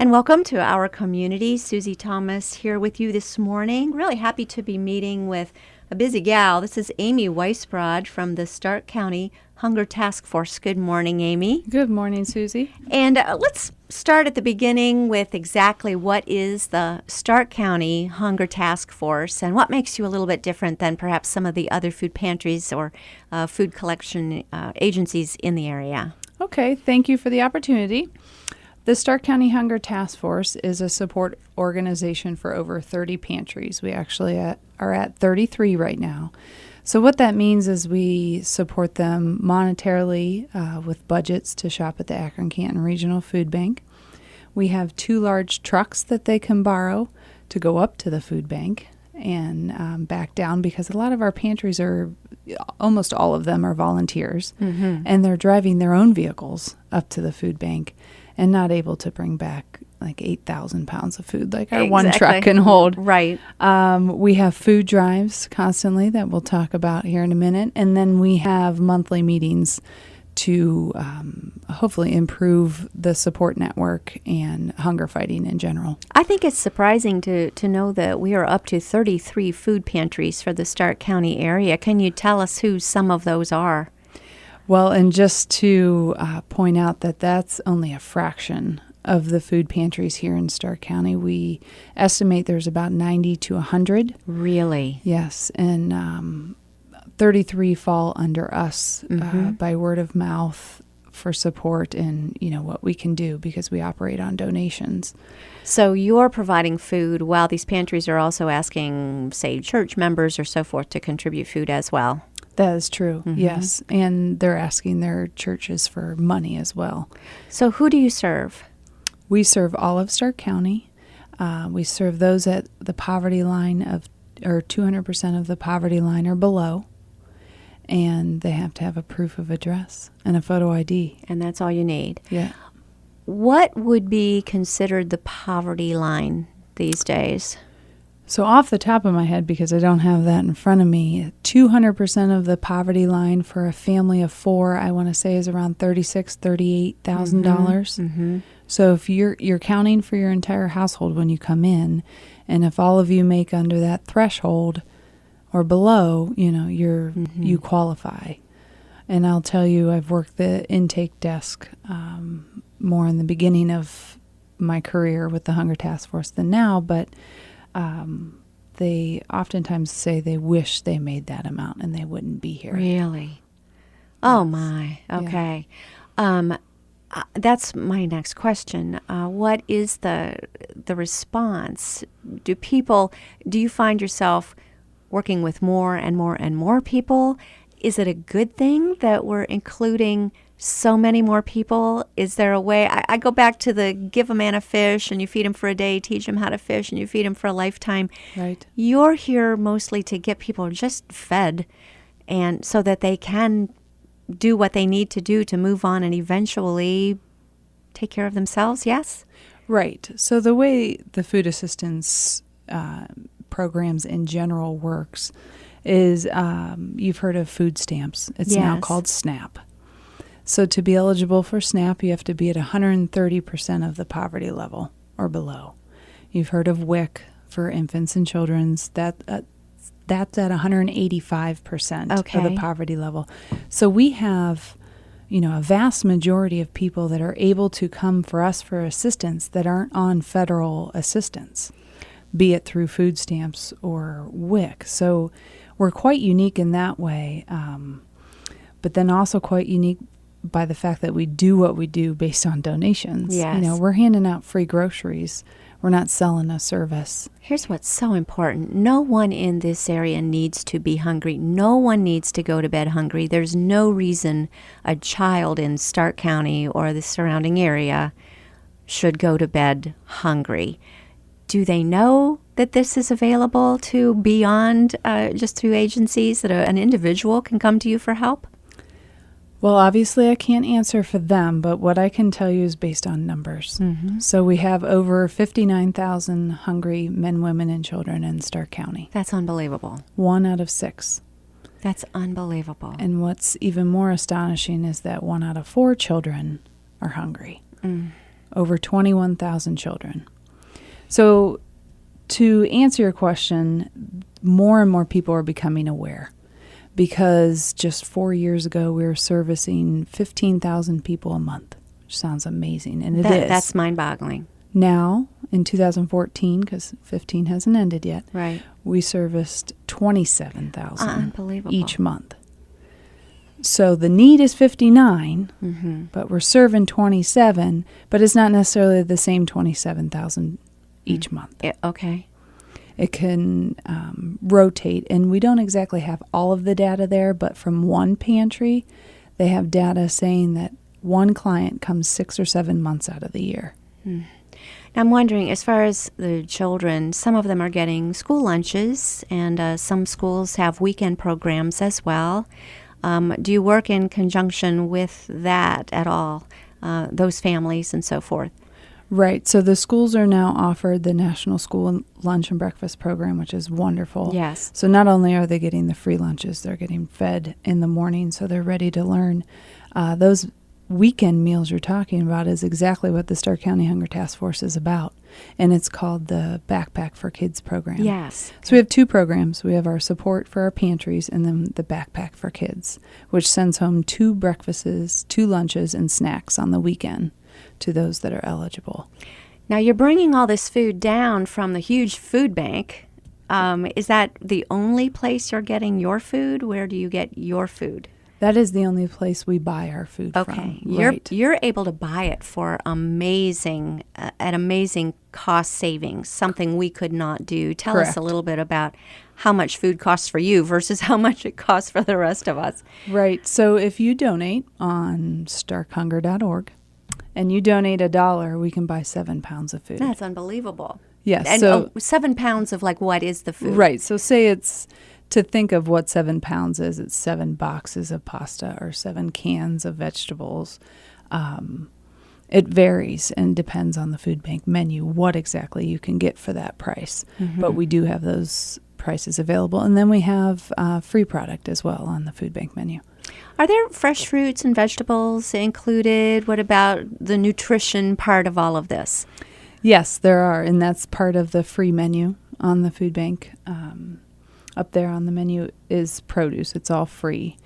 And welcome to our community. Susie Thomas here with you this morning. Really happy to be meeting with a busy gal. This is Amy Weisbrod from the Stark County Hunger Task Force. Good morning, Amy. Good morning, Susie. And let's start at the beginning with exactly what is the Stark County Hunger Task Force and what makes you a little bit different than perhaps some of the other food pantries or food collection agencies in the area. Okay, thank you for the opportunity. The Stark County Hunger Task Force is a support organization for over 30 pantries. We actually are at 33 right now. So what that means is we support them monetarily with budgets to shop at the Akron-Canton Regional Food Bank. We have 2 large trucks that they can borrow to go up to the food bank and back down, because a lot of our pantries almost all of them are volunteers, and they're driving their own vehicles up to the food bank and not able to bring back like 8,000 pounds of food like our one truck can hold. Right. We have food drives constantly that we'll talk about here in a minute. And then we have monthly meetings to hopefully improve the support network and hunger fighting in general. I think it's surprising to know that we are up to 33 food pantries for the Stark County area. Can you tell us who some of those are? Well, and just to point out that that's only a fraction of the food pantries here in Stark County. We estimate there's about 90 to 100. Really? Yes, and 33 fall under us by word of mouth for support and, what we can do because we operate on donations. So you're providing food while these pantries are also asking, say, church members or so forth to contribute food as well. That is true, yes. And they're asking their churches for money as well. So who do you serve? We serve all of Stark County. We serve those at the poverty line or 200% of the poverty line or below. And they have to have a proof of address and a photo ID. And that's all you need. Yeah. What would be considered the poverty line these days? So off the top of my head, because I don't have that in front of me, 200% of the poverty line for a family of 4, I want to say, is around $36,000, $38,000. So if you're counting for your entire household when you come in, and if all of you make under that threshold or below, you qualify. And I'll tell you, I've worked the intake desk more in the beginning of my career with the Hunger Task Force than now, but they oftentimes say they wish they made that amount and they wouldn't be here. Really? Oh, my. Okay. Yeah. That's my next question. What is the response? Do you find yourself working with more and more and more people? Is it a good thing that we're including so many more people? Is there a way? I go back to the give a man a fish and you feed him for a day, teach him how to fish, and you feed him for a lifetime. Right. You're here mostly to get people just fed, and so that they can do what they need to do to move on and eventually take care of themselves, yes? Right. So the way the food assistance programs in general works is you've heard of food stamps. It's now called SNAP. So to be eligible for SNAP, you have to be at 130% of the poverty level or below. You've heard of WIC for infants and children's. That's at 185% of the poverty level. So we have, a vast majority of people that are able to come for us for assistance that aren't on federal assistance, be it through food stamps or WIC. So we're quite unique in that way, but then also quite unique by the fact that we do what we do based on donations. Yes. We're handing out free groceries. We're not selling a service. Here's what's so important. No one in this area needs to be hungry. No one needs to go to bed hungry. There's no reason a child in Stark County or the surrounding area should go to bed hungry. Do they know that this is available to beyond just through agencies, that an individual can come to you for help? Well, obviously I can't answer for them, but what I can tell you is based on numbers. So we have over 59,000 hungry men, women, and children in Stark County. That's unbelievable. 1 out of 6. That's unbelievable. And what's even more astonishing is that 1 out of 4 children are hungry. over 21,000 children. So to answer your question, more and more people are becoming aware, because just 4 years ago we were servicing 15,000 people a month, which sounds amazing, and it is. That's mind-boggling. Now, in 2014, because 15 hasn't ended yet, Right. we serviced 27,000 Unbelievable. each month. So the need is 59, but we're serving 27, but it's not necessarily the same 27,000 each month. Okay. It can rotate, and we don't exactly have all of the data there, but from one pantry, they have data saying that one client comes 6 or 7 months out of the year. Now, I'm wondering, as far as the children, some of them are getting school lunches, and some schools have weekend programs as well. Do you work in conjunction with that at all, those families and so forth? Right. So the schools are now offered the National School Lunch and Breakfast Program, which is wonderful. Yes. So not only are they getting the free lunches, they're getting fed in the morning, so they're ready to learn. Those weekend meals you're talking about is exactly what the Stark County Hunger Task Force is about, and it's called the Backpack for Kids program. Yes. So we have 2 programs. We have our support for our pantries, and then the Backpack for Kids, which sends home 2 breakfasts, 2 lunches, and snacks on the weekend to those that are eligible. Now, you're bringing all this food down from the huge food bank. Is that the only place you're getting your food? Where do you get your food? That is the only place we buy our food Okay. from. Right. You're able to buy it for amazing cost savings, something we could not do. Tell us Correct. a little bit about how much food costs for you versus how much it costs for the rest of us. Right. So if you donate on starkhunger.org and you donate $1, we can buy 7 pounds of food. That's unbelievable. Yes. And So 7 pounds of, like, what is the food? right. So say it's, to think of what 7 pounds is, it's 7 boxes of pasta or 7 cans of vegetables. It varies and depends on the food bank menu what exactly you can get for that price. But we do have those prices available. And then we have free product as well on the food bank menu. Are there fresh fruits and vegetables included? What about the nutrition part of all of this? Yes, there are. And that's part of the free menu on the food bank. Up there on the menu is produce. It's all free.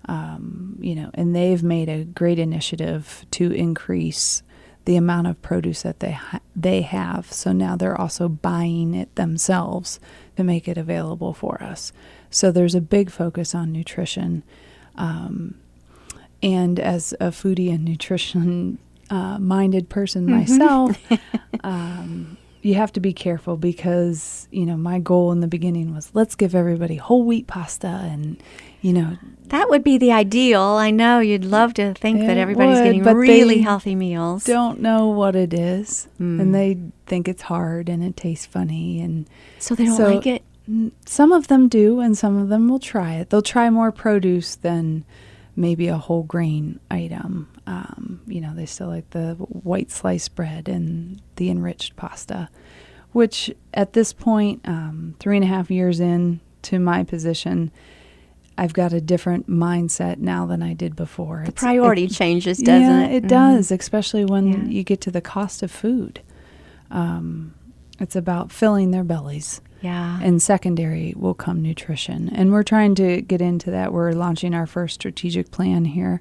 And they've made a great initiative to increase the amount of produce that they have. So now they're also buying it themselves to make it available for us. So there's a big focus on nutrition. And as a foodie and nutrition minded person myself, you have to be careful because, my goal in the beginning was let's give everybody whole wheat pasta and, That would be the ideal. I know you'd love to think that It everybody's would, getting but really they healthy meals. don't know what it is. And they think it's hard and it tastes funny. And So they don't like it? Some of them do, and some of them will try it. They'll try more produce than maybe a whole grain item. They still like the white sliced bread and the enriched pasta, which at this point, 3.5 years in to my position, I've got a different mindset now than I did before. The priority changes, doesn't it? It does, especially when you get to the cost of food. It's about filling their bellies. Yeah. And secondary will come nutrition. And we're trying to get into that. We're launching our first strategic plan here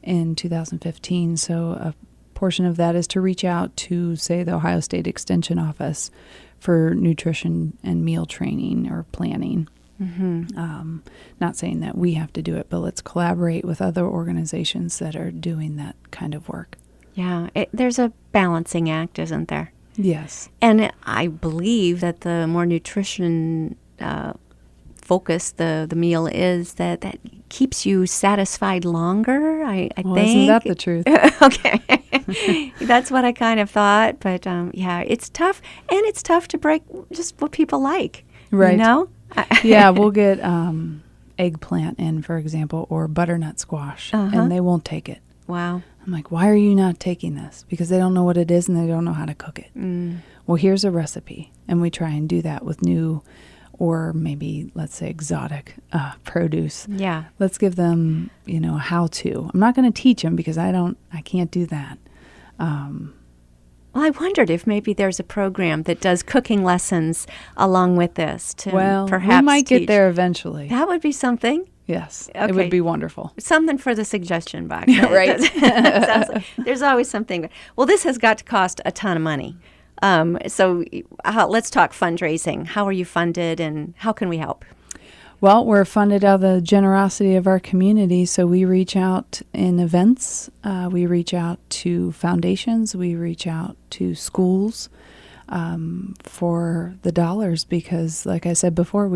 in 2015. So a portion of that is to reach out to, say, the Ohio State Extension Office for nutrition and meal training or planning. Not saying that we have to do it, but let's collaborate with other organizations that are doing that kind of work. Yeah. There's a balancing act, isn't there? Yes. And I believe that the more nutrition focused the meal is, that keeps you satisfied longer, I think. Isn't that the truth? Okay. That's what I kind of thought. But, it's tough. And it's tough to break just what people like. Right. Yeah, we'll get eggplant in, for example, or butternut squash, and they won't take it. Wow. I'm like, why are you not taking this? Because they don't know what it is and they don't know how to cook it. Well, here's a recipe. And we try and do that with new or maybe, let's say, exotic produce. Yeah. Let's give them, how to. I'm not going to teach them because I can't do that. Well, I wondered if maybe there's a program that does cooking lessons along with this to perhaps we might teach. get there eventually. That would be something. Yes, Okay. it would be wonderful. Something for the suggestion box. Right. Sounds like there's always something. Well, this has got to cost a ton of money. So let's talk fundraising. How are you funded and how can we help? Well, we're funded out of the generosity of our community, so we reach out in events, we reach out to foundations, we reach out to schools for the dollars because, like I said before,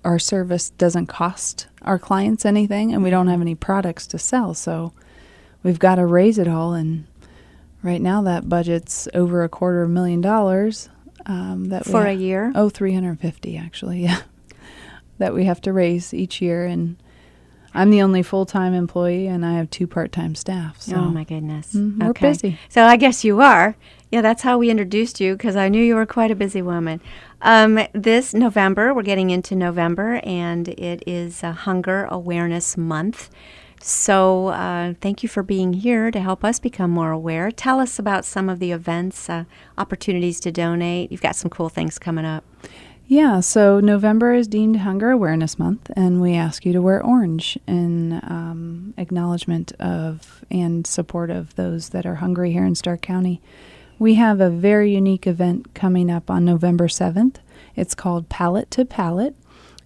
our service doesn't cost our clients anything, and we don't have any products to sell, so we've got to raise it all, and right now that budget's over $250,000. For a year? Oh, 350 actually, yeah. That we have to raise each year, and I'm the only full-time employee, and I have 2 part-time staff. So. Oh, my goodness. We're busy. So I guess you are. Yeah, that's how we introduced you, because I knew you were quite a busy woman. This November, we're getting into November, and it is Hunger Awareness Month. So thank you for being here to help us become more aware. Tell us about some of the events, opportunities to donate. You've got some cool things coming up. Yeah, so November is deemed Hunger Awareness Month, and we ask you to wear orange in acknowledgement of and support of those that are hungry here in Stark County. We have a very unique event coming up on November 7th. It's called Pallet to Pallet,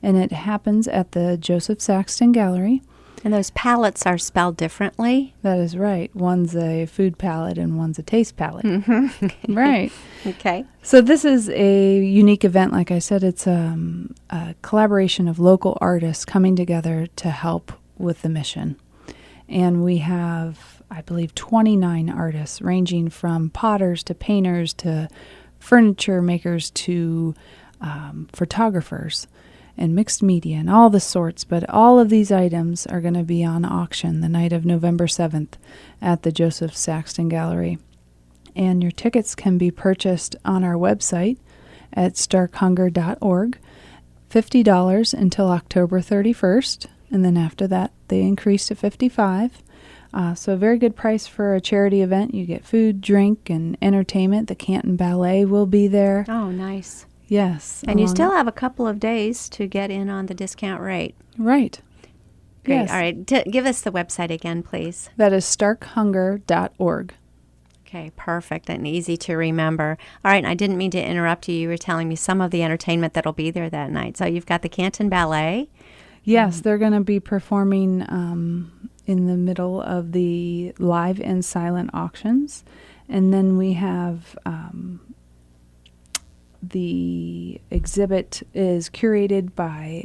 and it happens at the Joseph Saxton Gallery. And those palettes are spelled differently? That is right. One's a food palette and one's a taste palette. Mm-hmm. Right. Okay. So this is a unique event. Like I said, it's a collaboration of local artists coming together to help with the mission. And we have, I believe, 29 artists ranging from potters to painters to furniture makers to photographers and mixed media and all the sorts, but all of these items are going to be on auction the night of November 7th at the Joseph Saxton Gallery. And your tickets can be purchased on our website at starkhunger.org, $50 until October 31st, and then after that they increase to $55. So a very good price for a charity event. You get food, drink, and entertainment. The Canton Ballet will be there. Oh, nice. Yes. And you still have a couple of days to get in on the discount rate. Right. Great. Yes. All right. Give us the website again, please. That is starkhunger.org. Okay, perfect and easy to remember. All right, and I didn't mean to interrupt you. You were telling me some of the entertainment that'll be there that night. So you've got the Canton Ballet. Yes, they're going to be performing in the middle of the live and silent auctions. And then we have... the exhibit is curated by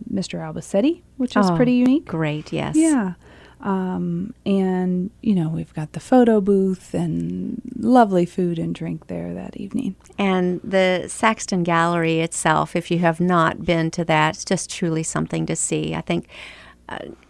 Mr. Albacete, which is pretty unique. Great, yes. Yeah. And, we've got the photo booth and lovely food and drink there that evening. And the Saxton Gallery itself, if you have not been to that, it's just truly something to see. I think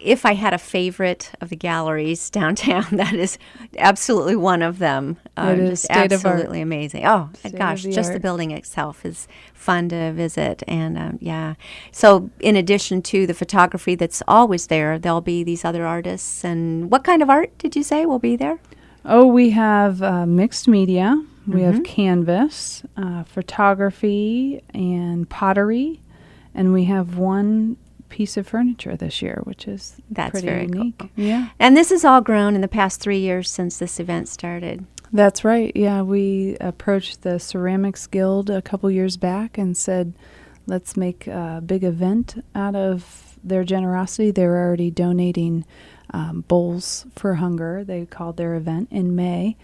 if I had a favorite of the galleries downtown, that is absolutely one of them. It is just state of art. absolutely amazing. Oh, State gosh, of the just art. the building itself is fun to visit. And, yeah. So in addition to the photography that's always there, there'll be these other artists. And what kind of art did you say will be there? Oh, we have mixed media. We have canvas, photography, and pottery. And we have one piece of furniture this year, which is pretty very unique. cool. Yeah. And this has all grown in the past 3 years since this event started. That's right. Yeah, we approached the Ceramics Guild a couple years back and said, let's make a big event out of their generosity. They were already donating bowls for hunger. They called their event in May,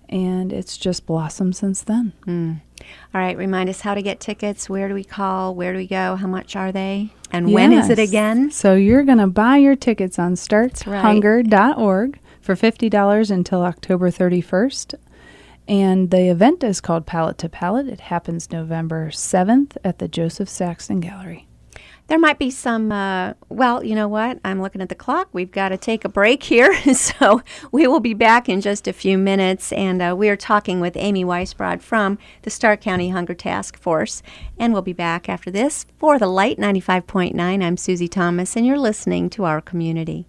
and it's just blossomed since then. All right, remind us how to get tickets. Where do we call? Where do we go? How much are they? And when is it again? So you're going to buy your tickets on starkhunger.org for $50 until October 31st. And the event is called Pallet to Pallet. It happens November 7th at the Joseph Saxton Gallery. There might be some, well, you know what? I'm looking at the clock. We've got to take a break here. So we will be back in just a few minutes. And we are talking with Amy Weisbrod from the Stark County Hunger Task Force. And we'll be back after this for The Light 95.9. I'm Susie Thomas, and you're listening to Our Community.